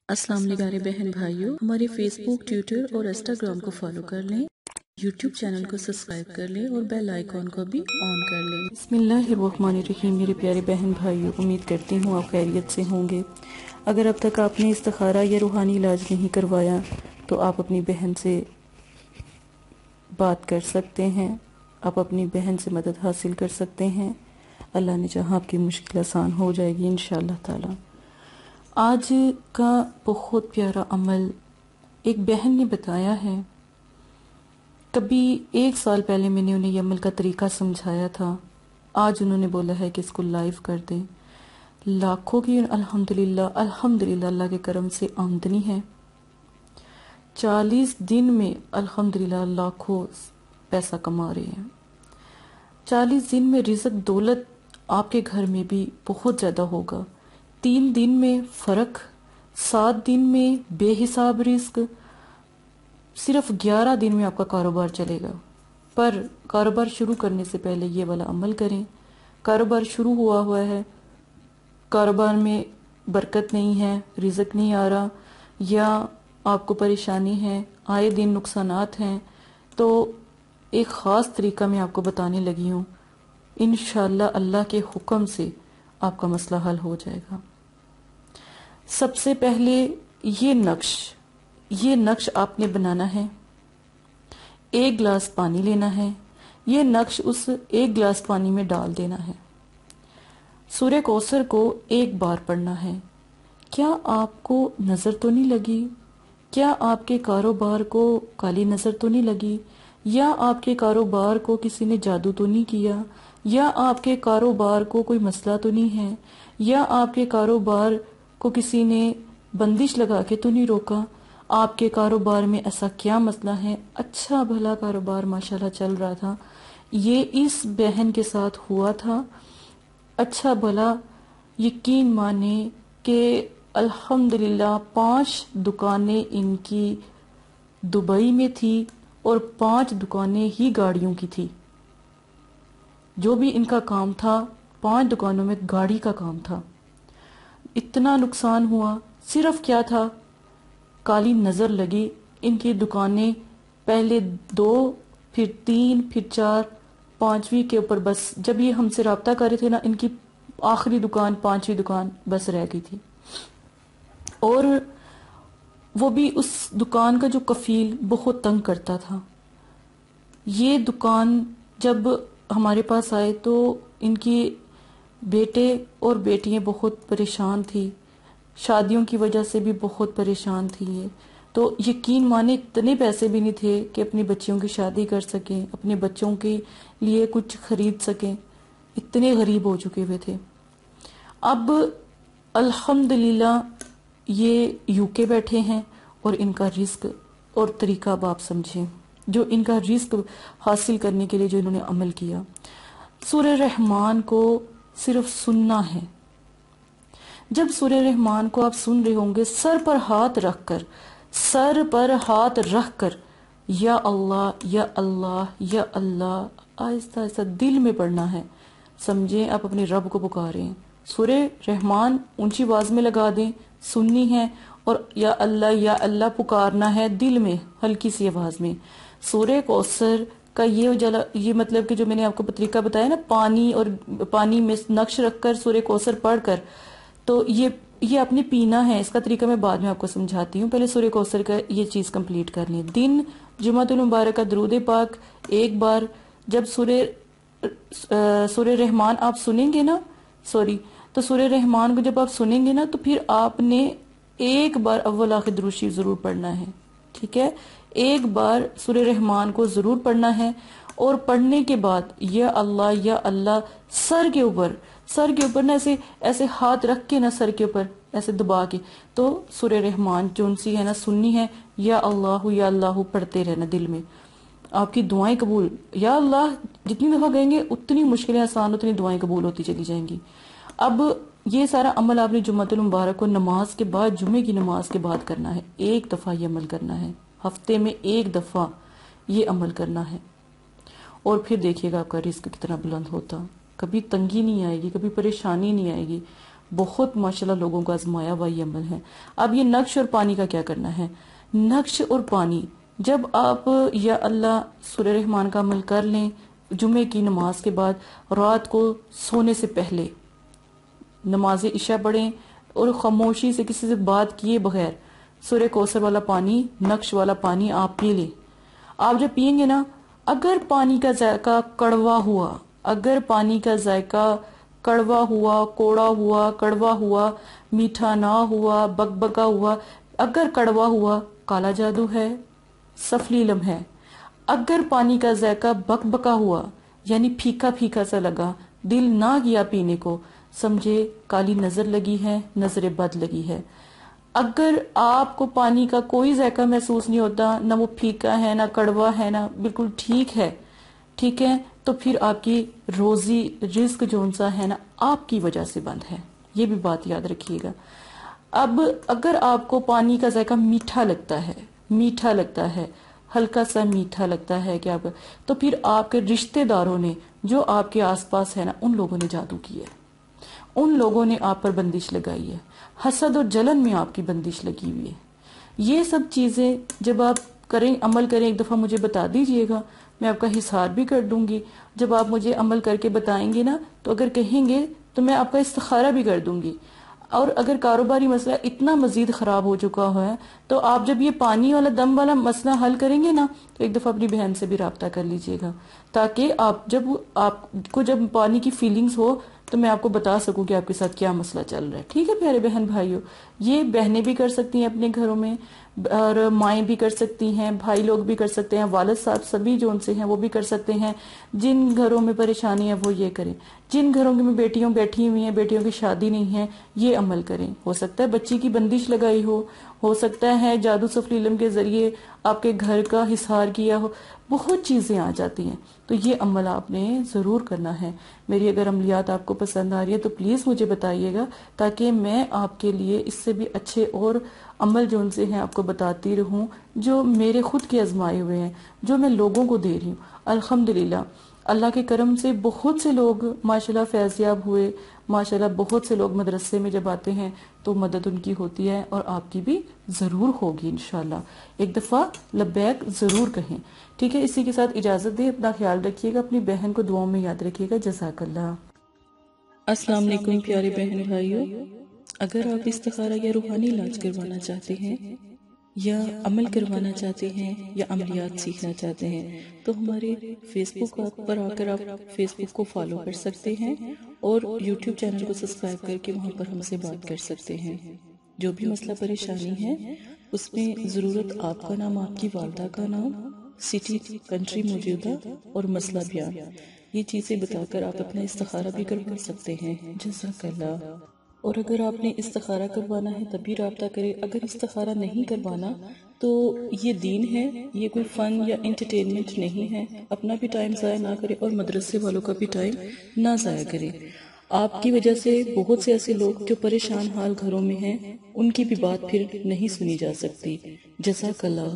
السلام علیکم پیارے بہن بھائیوں، ہمارے فیس بک، ٹویٹر اور انسٹاگرام کو فالو کر لیں، یوٹیوب چینل کو سبسکرائب کر لیں اور بیل آئیکن کو بھی آن کر لیں۔ بسم اللہ الرحمن الرحیم۔ میرے پیارے بہن بھائیوں، امید کرتی ہوں آپ خیریت سے ہوں گے۔ اگر اب تک آپ نے استخارہ یا روحانی علاج نہیں کروایا تو آپ اپنی بہن سے بات کر سکتے ہیں، آپ اپنی بہن سے مدد حاصل کر سکتے ہیں۔ اللہ نے چاہا آپ کی مشکل آسان ہو جائے گی انشاءاللہ تعالی۔ آج کا بہت پیارا عمل ایک بہن نے بتایا ہے۔ کبھی 1 سال پہلے میں نے انہیں یہ عمل کا طریقہ سمجھایا تھا، آج انہوں نے بولا ہے کہ اس کو لائیو کر دیں۔ لاکھوں کی الحمدللہ اللہ کے کرم سے آمدنی ہے۔ 40 دن میں الحمدللہ لاکھوں پیسہ کما رہے ہیں۔ 40 دن میں رزق دولت آپ کے گھر میں بھی بہت زیادہ ہوگا۔ 3 دن میں فرق، 7 دن میں بے حساب رزق، صرف 11 دن میں آپ کا کاروبار چلے گا۔ پر کاروبار شروع کرنے سے پہلے یہ والا عمل کریں۔ کاروبار شروع ہوا ہے، کاروبار میں برکت نہیں ہے، رزق نہیں آ رہا، یا آپ کو پریشانی ہے، آئے دن نقصانات ہیں، تو ایک خاص طریقہ میں آپ کو بتانے لگی ہوں۔ انشاءاللہ اللہ کے حکم سے آپ کا مسئلہ حل ہو جائے گا۔ سب سے پہلے یہ نقش آپ نے بنانا ہے۔ 1 گلاس پانی لینا ہے، یہ نقش اس 1 گلاس پانی میں ڈال دینا ہے۔ سورہ کوثر کو 1 بار پڑھنا ہے۔ کیا آپ کو نظر تو نہیں لگی؟ کیا آپ کے کاروبار کو کالی نظر تو نہیں لگی؟ یا آپ کے کاروبار کو کسی نے جادو تو نہیں کیا؟ یا آپ کے کاروبار کو کوئی مسئلہ تو نہیں ہے؟ یا آپ کے کاروبار کو کسی نے بندش لگا کے تو نہیں روکا؟ آپ کے کاروبار میں ایسا کیا مسئلہ ہے؟ اچھا بھلا کاروبار ماشاءاللہ چل رہا تھا، یہ اس بہن کے ساتھ ہوا تھا۔ اچھا بھلا یقین مانے کہ الحمدللہ 5 دکانیں ان کی دبئی میں تھی اور 5 دکانیں ہی گاڑیوں کی تھی۔ جو بھی ان کا کام تھا 5 دکانوں میں گاڑی کا کام تھا۔ اتنا نقصان ہوا، صرف کیا تھا؟ کالی نظر لگی۔ ان کی دکانیں پہلے 2، پھر 3، پھر 4، 5ویں کے اوپر بس جب یہ ہم سے رابطہ کر رہے تھے نا، ان کی آخری دکان 5ویں دکان بس رہ گئی تھی۔ اور وہ بھی اس دکان کا جو کفیل بہت تنگ کرتا تھا۔ یہ دکان جب ہمارے پاس آئے تو ان کی بیٹے اور بیٹیاں بہت پریشان تھی، شادیوں کی وجہ سے بھی بہت پریشان تھی یہ۔ تو یقین مانے اتنے پیسے بھی نہیں تھے کہ اپنی بچیوں کی شادی کر سکیں، اپنے بچوں کے لیے کچھ خرید سکیں، اتنے غریب ہو چکے ہوئے تھے۔ اب الحمدللہ یہ UK بیٹھے ہیں اور ان کا رزق اور طریقہ اب آپ سمجھیں، جو ان کا رزق حاصل کرنے کے لیے جو انہوں نے عمل کیا۔ سورہ رحمان کو صرف سننا ہے۔ جب سورہ رحمان کو آپ سن رہے ہوں گے، سر پر ہاتھ رکھ کر یا اللہ یا اللہ یا اللہ آہستہ آہستہ دل میں پڑھنا ہے۔ سمجھیں آپ اپنے رب کو پکارے ہیں۔ سورہ رحمان اونچی آواز میں لگا دیں، سننی ہے، اور یا اللہ پکارنا ہے دل میں ہلکی سی آواز میں۔ سورہ کوثر کا یہ مطلب کہ جو میں نے آپ کو طریقہ بتایا نا، پانی میں نقش رکھ کر سورہ کوثر پڑھ کر، تو یہ آپ نے پینا ہے۔ اس کا طریقہ میں بعد میں آپ کو سمجھاتی ہوں، پہلے سورہ کوثر کا یہ چیز کمپلیٹ کر لیں۔ دن جمعۃ المبارکہ درود پاک 1 بار، جب سورہ رحمان آپ سنیں گے نا، تو سورہ رحمان کو جب آپ سنیں گے نا تو پھر آپ نے 1 بار اول آخر درود شریف ضرور پڑھنا ہے، ٹھیک ہے؟ 1 بار سورہ رحمان کو ضرور پڑھنا ہے، اور پڑھنے کے بعد یا اللہ سر کے اوپر نا ایسے ہاتھ رکھ کے نا سر کے اوپر ایسے دبا کے، تو سورہ رحمان جو سی ہے نا سننی ہے، یا اللہ پڑھتے رہنا دل میں۔ آپ کی دعائیں قبول، یا اللہ جتنی دفعہ کہیں گے اتنی مشکلیں آسان، اتنی دعائیں قبول ہوتی چلی جائیں گی۔ اب یہ سارا عمل آپ نے جمعۃ المبارک کو نماز کے بعد، جمعے کی نماز کے بعد کرنا ہے۔ 1 دفعہ یہ عمل کرنا ہے، ہفتے میں 1 دفعہ یہ عمل کرنا ہے، اور پھر دیکھیے گا آپ کا رزق کتنا بلند ہوتا۔ کبھی تنگی نہیں آئے گی، کبھی پریشانی نہیں آئے گی، بہت ماشاءاللہ لوگوں کو آزمایا ہوا یہ عمل ہے۔ اب یہ نقش اور پانی کا کیا کرنا ہے؟ نقش اور پانی، جب آپ یا اللہ سورہ رحمان کا عمل کر لیں جمعے کی نماز کے بعد، رات کو سونے سے پہلے نماز عشاء پڑھیں اور خاموشی سے کسی سے بات کیے بغیر سورہ کوثر والا پانی، نقش والا پانی آپ پی لیں۔ آپ جب پیئیں گے نا، اگر پانی کا ذائقہ کڑوا ہوا، اگر پانی کا ذائقہ کڑوا ہوا، کوڑا ہوا، کڑوا ہوا، میٹھا نہ ہوا، بکبکا ہوا، اگر کڑوا ہوا، کالا جادو ہے، سفلی علم ہے۔ اگر پانی کا ذائقہ بکبکا ہوا یعنی پھیکا پھیکا سا لگا، دل نہ کیا پینے کو، سمجھے کالی نظر لگی ہے، نظر بد لگی ہے۔ اگر آپ کو پانی کا کوئی ذائقہ محسوس نہیں ہوتا، نہ وہ پھیکا ہے، نہ کڑوا ہے، نہ بالکل ٹھیک ہے، ٹھیک ہے، تو پھر آپ کی روزی رزق جون سا ہے نا آپ کی وجہ سے بند ہے، یہ بھی بات یاد رکھیے گا۔ اب اگر آپ کو پانی کا ذائقہ میٹھا لگتا ہے، میٹھا لگتا ہے، ہلکا سا میٹھا لگتا ہے کہ آپ، تو پھر آپ کے رشتہ داروں نے جو آپ کے آس پاس ہے نا، ان لوگوں نے جادو کیا ہے، ان لوگوں نے آپ پر بندش لگائی ہے، حسد اور جلن میں آپ کی بندش لگی ہوئی ہے۔ یہ سب چیزیں جب آپ کریں، عمل کریں، ایک دفعہ مجھے بتا دیجئے گا، میں آپ کا حساب بھی کر دوں گی۔ جب آپ مجھے عمل کر کے بتائیں گے نا، تو اگر کہیں گے تو میں آپ کا استخارہ بھی کر دوں گی۔ اور اگر کاروباری مسئلہ اتنا مزید خراب ہو چکا ہے، تو آپ جب یہ پانی والا دم والا مسئلہ حل کریں گے نا، تو ایک دفعہ اپنی بہن سے بھی رابطہ کر لیجئے گا، تاکہ آپ کو جب پانی کی فیلنگز ہو تو میں آپ کو بتا سکوں کہ آپ کے ساتھ کیا مسئلہ چل رہا ہے۔ ٹھیک ہے پیارے بہن بھائیوں، یہ بہنیں بھی کر سکتی ہیں اپنے گھروں میں، اور مائیں بھی کر سکتی ہیں، بھائی لوگ بھی کر سکتے ہیں، والد صاحب سبھی جو ان سے ہیں وہ بھی کر سکتے ہیں۔ جن گھروں میں پریشانی ہے وہ یہ کریں، جن گھروں میں بیٹیوں بیٹھی ہوئی ہیں، بیٹیوں کی شادی نہیں ہے، یہ عمل کریں۔ ہو سکتا ہے بچی کی بندش لگائی ہو سکتا ہے جادو سفلی علم کے ذریعے آپ کے گھر کا حصار کیا ہو، بہت چیزیں آ جاتی ہیں، تو یہ عمل آپ نے ضرور کرنا ہے۔ میری اگر عملیات آپ کو پسند آ رہی ہے تو پلیز مجھے بتائیے گا، تاکہ میں آپ کے لیے اس سے بھی اچھے اور عمل جو ان سے ہیں آپ کو بتاتی رہوں، جو میرے خود کے آزمائے ہوئے ہیں، جو میں لوگوں کو دے رہی ہوں۔ الحمدللہ اللہ کے کرم سے بہت سے لوگ ماشاءاللہ فیض یاب ہوئے، ماشاءاللہ بہت سے لوگ مدرسے میں جب آتے ہیں تو مدد ان کی ہوتی ہے، اور آپ کی بھی ضرور ہوگی انشاءاللہ۔ ایک دفعہ لبیک ضرور کہیں، ٹھیک ہے؟ اسی کے ساتھ اجازت دیں، اپنا خیال رکھیے گا، اپنی بہن کو دعاؤں میں یاد رکھیے گا۔ جزاک اللہ۔ السلام علیکم پیارے بہن بھائیوں، اگر آپ استخارہ یا روحانی علاج کروانا چاہتے ہیں، یا عمل کروانا چاہتے ہیں، یا عملیات سیکھنا چاہتے ہیں، تو ہمارے فیس بک پر آ کر آپ فیس بک کو فالو کر سکتے ہیں، اور یوٹیوب چینل کو سبسکرائب کر کے وہاں پر ہم سے بات کر سکتے ہیں۔ جو بھی مسئلہ پریشانی ہے اس میں ضرورت آپ کا نام، آپ کی والدہ کا نام، سٹی، کنٹری موجودہ اور مسئلہ بیان، یہ چیزیں بتا کر آپ اپنا استخارہ بھی کروا سکتے ہیں۔ جزاک اللہ۔ اور اگر آپ نے استخارہ کروانا ہے تب بھی رابطہ کریں، اگر استخارہ نہیں کروانا تو یہ دین ہے، یہ کوئی فن یا انٹرٹینمنٹ نہیں ہے، اپنا بھی ٹائم ضائع نہ کریں اور مدرسے والوں کا بھی ٹائم نہ ضائع کریں۔ آپ کی وجہ سے بہت سے ایسے لوگ جو پریشان حال گھروں میں ہیں، ان کی بھی بات پھر نہیں سنی جا سکتی۔ جزاک اللہ۔